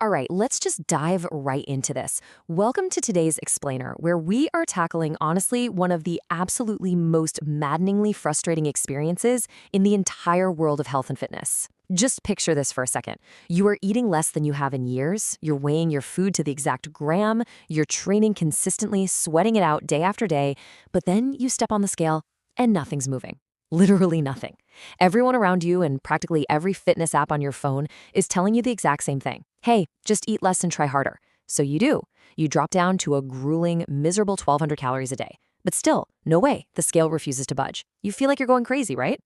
All right, let's just dive right into this. Welcome to today's Explainer, where we are tackling, honestly, one of the absolutely most maddeningly frustrating experiences in the entire world of health and fitness. Just picture this for a second. You are eating less than you have in years, you're weighing your food to the exact gram, you're training consistently, sweating it out day after day, but then you step on the scale and nothing's moving. Literally nothing. Everyone around you and practically every fitness app on your phone is telling you the exact same thing. Hey, just eat less and try harder. So you do. You drop down to a grueling, miserable 1,200 calories a day. But still, no way, the scale refuses to budge. You feel like you're going crazy, right?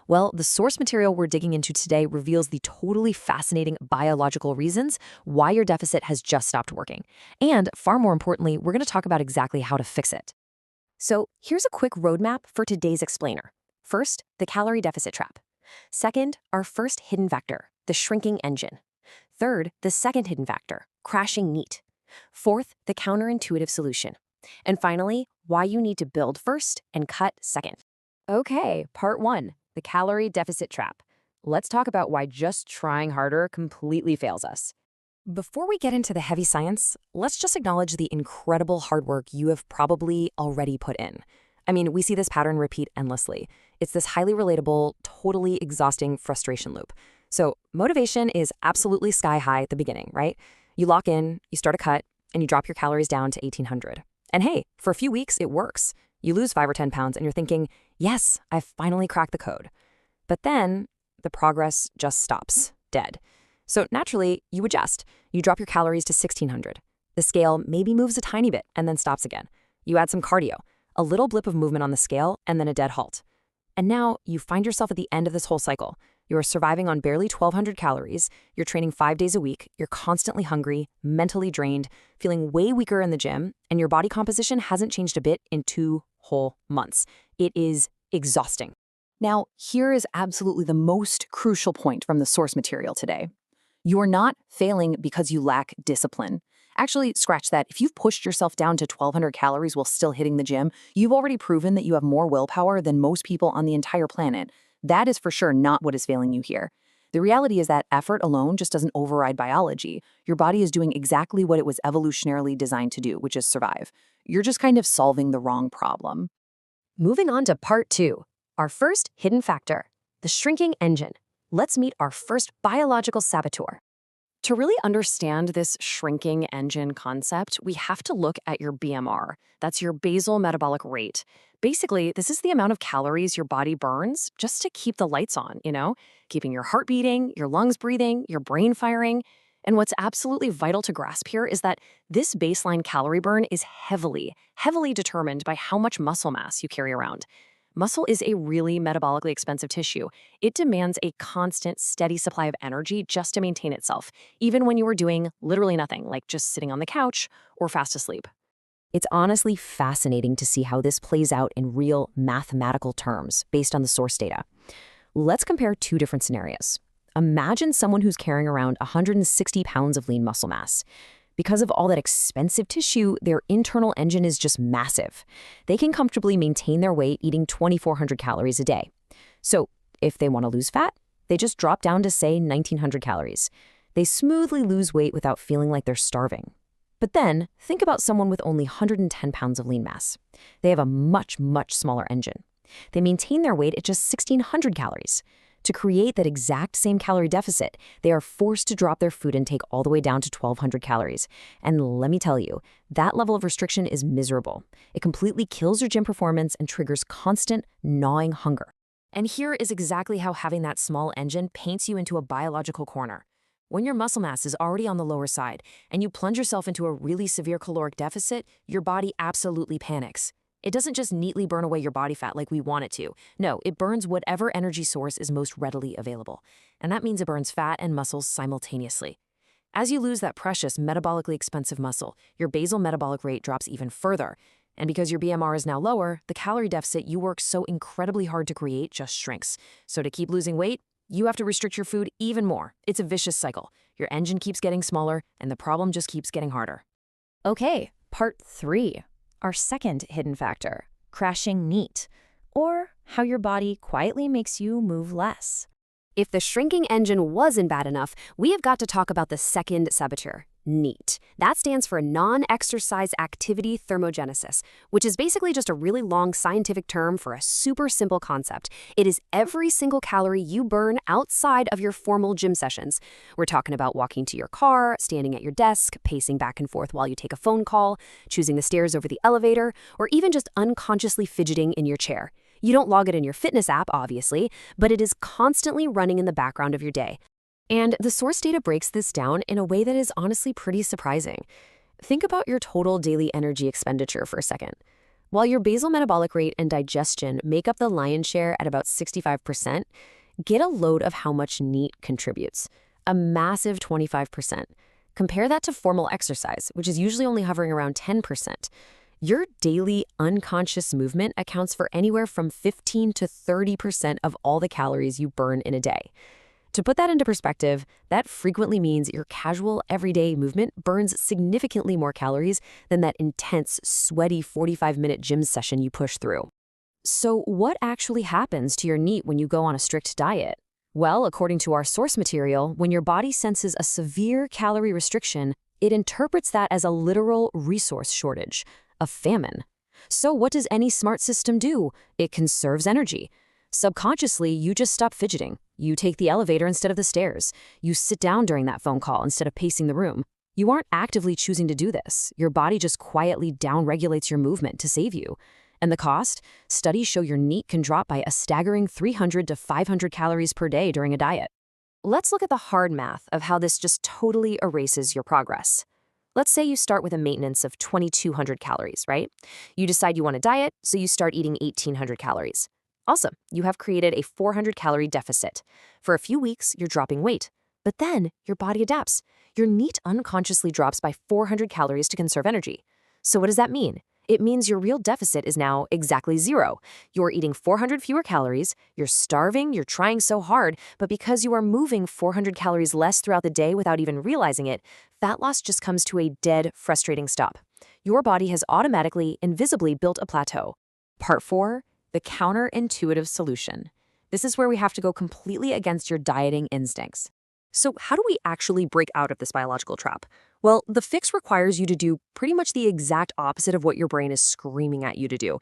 Well, the source material we're digging into today reveals the totally fascinating biological reasons why your deficit has just stopped working. And far more importantly, we're going to talk about exactly how to fix it. So here's a quick roadmap for today's explainer. First, the calorie deficit trap. Second, our first hidden factor, the shrinking engine. Third, the second hidden factor, crashing neat. Fourth, the counterintuitive solution. And finally, why you need to build first and cut second. Okay, part one, the calorie deficit trap. Let's talk about why just trying harder completely fails us. Before we get into the heavy science, let's just acknowledge the incredible hard work you have probably already put in. I mean, we see this pattern repeat endlessly. It's this highly relatable, totally exhausting frustration loop. So motivation is absolutely sky high at the beginning, right? You lock in, you start a cut, and you drop your calories down to 1,800. And hey, for a few weeks, it works. You lose 5 or 10 pounds, and you're thinking, yes, I've finally cracked the code. But then the progress just stops, dead. So naturally, you adjust. You drop your calories to 1,600. The scale maybe moves a tiny bit and then stops again. You add some cardio, a little blip of movement on the scale, and then a dead halt. And now you find yourself at the end of this whole cycle. You're surviving on barely 1,200 calories, you're training 5 days a week, you're constantly hungry, mentally drained, feeling way weaker in the gym, and your body composition hasn't changed a bit in 2 whole months. It is exhausting. Now, here is absolutely the most crucial point from the source material today. You're not failing because you lack discipline. Actually, scratch that. If you've pushed yourself down to 1,200 calories while still hitting the gym, you've already proven that you have more willpower than most people on the entire planet. That is for sure not what is failing you here. The reality is that effort alone just doesn't override biology. Your body is doing exactly what it was evolutionarily designed to do, which is survive. You're just kind of solving the wrong problem. Moving on to part two, our first hidden factor, the shrinking engine. Let's meet our first biological saboteur. To really understand this shrinking engine concept, we have to look at your BMR. That's your basal metabolic rate. Basically, this is the amount of calories your body burns just to keep the lights on, keeping your heart beating, your lungs breathing, your brain firing. And what's absolutely vital to grasp here is that this baseline calorie burn is heavily determined by how much muscle mass you carry around. Muscle is a really metabolically expensive tissue. It demands a constant, steady supply of energy just to maintain itself, even when you are doing literally nothing, like just sitting on the couch or fast asleep. It's honestly fascinating to see how this plays out in real mathematical terms based on the source data. Let's compare 2 different scenarios. Imagine someone who's carrying around 160 pounds of lean muscle mass. Because of all that expensive tissue, their internal engine is just massive. They can comfortably maintain their weight eating 2,400 calories a day. So if they want to lose fat, they just drop down to, say, 1,900 calories. They smoothly lose weight without feeling like they're starving. But then, think about someone with only 110 pounds of lean mass. They have a much smaller engine. They maintain their weight at just 1,600 calories. To create that exact same calorie deficit, they are forced to drop their food intake all the way down to 1,200 calories. And let me tell you, that level of restriction is miserable. It completely kills your gym performance and triggers constant, gnawing hunger. And here is exactly how having that small engine paints you into a biological corner. When your muscle mass is already on the lower side and you plunge yourself into a really severe caloric deficit, your body absolutely panics. It doesn't just neatly burn away your body fat like we want it to. No, it burns whatever energy source is most readily available. And that means it burns fat and muscles simultaneously. As you lose that precious, metabolically expensive muscle, your basal metabolic rate drops even further. And because your BMR is now lower, the calorie deficit you work so incredibly hard to create just shrinks. So to keep losing weight, you have to restrict your food even more. It's a vicious cycle. Your engine keeps getting smaller, and the problem just keeps getting harder. Okay, part 3. Our second hidden factor, crashing neat, or how your body quietly makes you move less. If the shrinking engine wasn't bad enough, we have got to talk about the second saboteur, NEAT. That stands for non-exercise activity thermogenesis, which is basically just a really long scientific term for a super simple concept. It is every single calorie you burn outside of your formal gym sessions. We're talking about walking to your car, standing at your desk, pacing back and forth while you take a phone call, choosing the stairs over the elevator, or even just unconsciously fidgeting in your chair. You don't log it in your fitness app, obviously, but it is constantly running in the background of your day. And the source data breaks this down in a way that is honestly pretty surprising. Think about your total daily energy expenditure for a second. While your basal metabolic rate and digestion make up the lion's share at about 65%, get a load of how much NEAT contributes. A massive 25%. Compare that to formal exercise, which is usually only hovering around 10%. Your daily unconscious movement accounts for anywhere from 15 to 30% of all the calories you burn in a day. To put that into perspective, that frequently means your casual, everyday movement burns significantly more calories than that intense, sweaty 45-minute gym session you push through. So what actually happens to your NEAT when you go on a strict diet? Well, according to our source material, when your body senses a severe calorie restriction, it interprets that as a literal resource shortage, a famine. So what does any smart system do? It conserves energy. Subconsciously, you just stop fidgeting. You take the elevator instead of the stairs. You sit down during that phone call instead of pacing the room. You aren't actively choosing to do this. Your body just quietly downregulates your movement to save you. And the cost? Studies show your NEAT can drop by a staggering 300 to 500 calories per day during a diet. Let's look at the hard math of how this just totally erases your progress. Let's say you start with a maintenance of 2,200 calories, right? You decide you want to diet, so you start eating 1,800 calories. Awesome, you have created a 400-calorie deficit. For a few weeks, you're dropping weight. But then, your body adapts. Your NEAT unconsciously drops by 400 calories to conserve energy. So what does that mean? It means your real deficit is now exactly 0. You're eating 400 fewer calories, you're starving, you're trying so hard, but because you are moving 400 calories less throughout the day without even realizing it, fat loss just comes to a dead, frustrating stop. Your body has automatically, invisibly built a plateau. Part 4, the counterintuitive solution. This is where we have to go completely against your dieting instincts. So how do we actually break out of this biological trap? Well, the fix requires you to do pretty much the exact opposite of what your brain is screaming at you to do.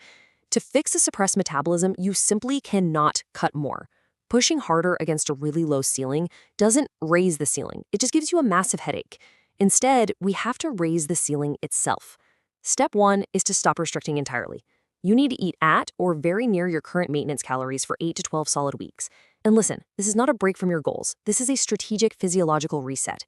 To fix a suppressed metabolism, you simply cannot cut more. Pushing harder against a really low ceiling doesn't raise the ceiling. It just gives you a massive headache. Instead, we have to raise the ceiling itself. Step 1 is to stop restricting entirely. You need to eat at or very near your current maintenance calories for 8 to 12 solid weeks. And listen, this is not a break from your goals. This is a strategic physiological reset.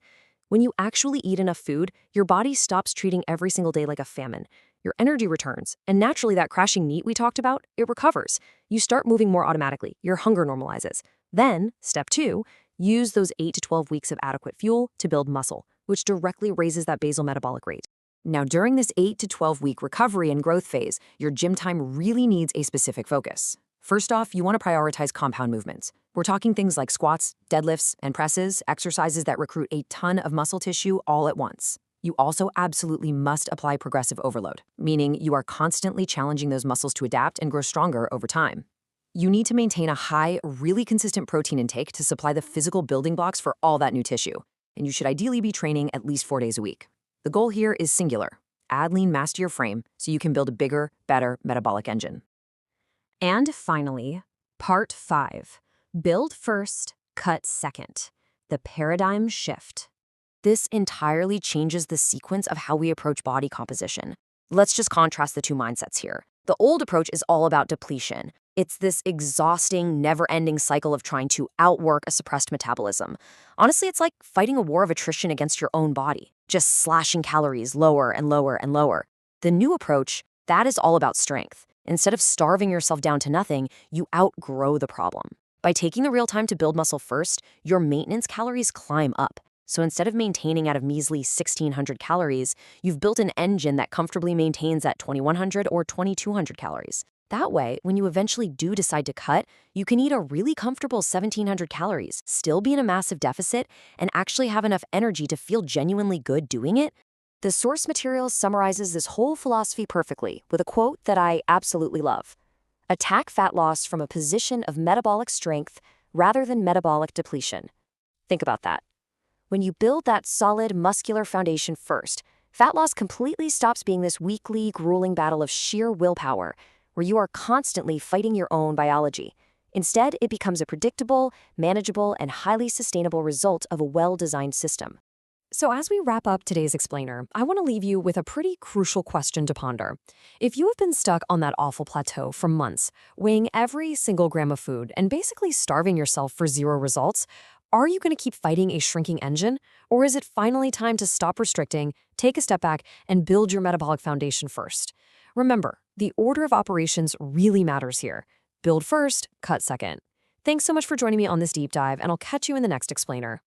When you actually eat enough food, your body stops treating every single day like a famine. Your energy returns, and naturally that crashing NEAT we talked about, it recovers. You start moving more automatically. Your hunger normalizes. Then, step 2, use those 8 to 12 weeks of adequate fuel to build muscle, which directly raises that basal metabolic rate. Now, during this 8 to 12-week recovery and growth phase, your gym time really needs a specific focus. First off, you want to prioritize compound movements. We're talking things like squats, deadlifts, and presses, exercises that recruit a ton of muscle tissue all at once. You also absolutely must apply progressive overload, meaning you are constantly challenging those muscles to adapt and grow stronger over time. You need to maintain a high, really consistent protein intake to supply the physical building blocks for all that new tissue, and you should ideally be training at least 4 days a week. The goal here is singular. Add lean mass to your frame so you can build a bigger, better metabolic engine. And finally, part 5, build first, cut second, the paradigm shift. This entirely changes the sequence of how we approach body composition. Let's just contrast the two mindsets here. The old approach is all about depletion. It's this exhausting, never-ending cycle of trying to outwork a suppressed metabolism. Honestly, it's like fighting a war of attrition against your own body, just slashing calories lower and lower and lower. The new approach, that is all about strength. Instead of starving yourself down to nothing, you outgrow the problem. By taking the real time to build muscle first, your maintenance calories climb up. So instead of maintaining at a measly 1,600 calories, you've built an engine that comfortably maintains at 2,100 or 2,200 calories. That way, when you eventually do decide to cut, you can eat a really comfortable 1,700 calories, still be in a massive deficit, and actually have enough energy to feel genuinely good doing it. The source material summarizes this whole philosophy perfectly with a quote that I absolutely love. Attack fat loss from a position of metabolic strength rather than metabolic depletion. Think about that. When you build that solid, muscular foundation first, fat loss completely stops being this weekly, grueling battle of sheer willpower, where you are constantly fighting your own biology. Instead, it becomes a predictable, manageable, and highly sustainable result of a well-designed system. So as we wrap up today's explainer, I want to leave you with a pretty crucial question to ponder. If you have been stuck on that awful plateau for months, weighing every single gram of food and basically starving yourself for zero results, are you going to keep fighting a shrinking engine? Or is it finally time to stop restricting, take a step back, and build your metabolic foundation first? Remember, the order of operations really matters here. Build first, cut second. Thanks so much for joining me on this deep dive, and I'll catch you in the next explainer.